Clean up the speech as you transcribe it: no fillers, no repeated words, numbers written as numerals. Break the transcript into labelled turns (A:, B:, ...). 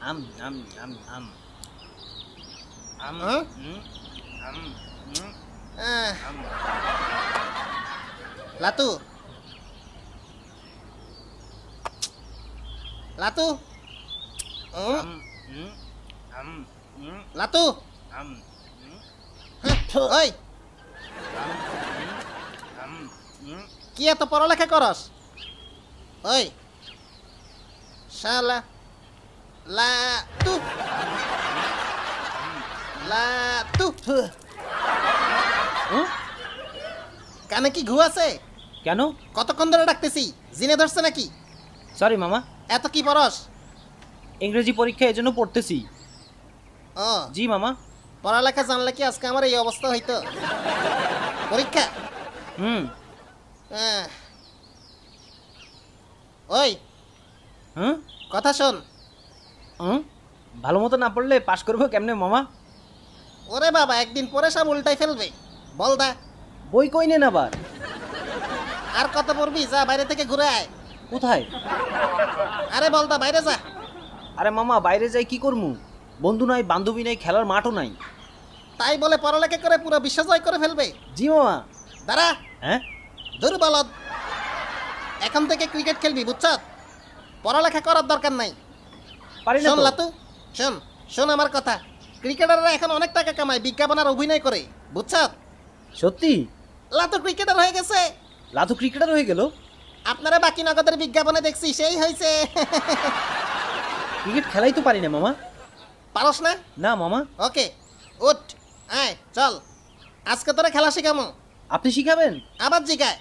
A: আম আম আম আম আম
B: হ্যাঁ?
A: আম আম
B: লাতু লাতু
A: আম আম
B: লাতু
A: আম
B: ওই
A: আম
B: কি এত পড়ালেখা করস? ওই শালা লাতু লাতু কানে কি ঘু আছে?
A: কেন?
B: কতক্ষণ ধরে ডাকতেছি, জিনে ধরছে নাকি?
A: সরি মামা,
B: এত কি পড়স?
A: ইংরেজি পরীক্ষা এজন্য পড়তেছি।
B: ও
A: জি মামা।
B: পড়ালেখা জানলে কি আজকে আমার এই অবস্থা হইতো? পরীক্ষা
A: হুম
B: আহ। ওই
A: হুম
B: কথা শোন।
A: হুম ভালো মতো না পড়লে পাশ করবো কেমনে মামা?
B: ওরে বাবা, একদিন পরে সব উল্টাই ফেলবে। বল দা,
A: বই কই নেন আবার?
B: আর কত পড়বি? যা বাইরে থেকে ঘুরে আয়।
A: কোথায়?
B: আরে বল দা, বাইরে যা।
A: আরে মামা বাইরে যাই কি করমু? বন্ধু নাই, বান্ধবী নাই, খেলার মাঠও নাই।
B: তাই বলে পড়ালেখা করে পুরো বিশ্ব জয় করে ফেলবে?
A: জি মামা।
B: দাঁড়া,
A: হ্যাঁ
B: দুর্বলদ। এখন থেকে ক্রিকেট খেলবি, বুঝছ? পড়ালেখা করার দরকার নাই।
A: পারি না
B: শোন
A: তো।
B: লাতু, শোন শোন আমার কথা। ক্রিকেটাররা এখন অনেক টাকা কামায় বিজ্ঞাপন আর অভিনয় করে, বুঝছ?
A: সত্যি?
B: লাতু ক্রিকেটার হয়ে গেছে।
A: লাতু ক্রিকেটার হয়ে গেল?
B: আপনারা বাকি নগদের বিজ্ঞাপনে দেখছি সেই হয়েছে।
A: ক্রিকেট খেলাই তো পারি না মামা।
B: পারস না?
A: না মামা।
B: ওকে, উঠ, আয় চল। আজকে তোরা খেলা শিখামো।
A: আপনি শিখাবেন?
B: আবার জিগায়।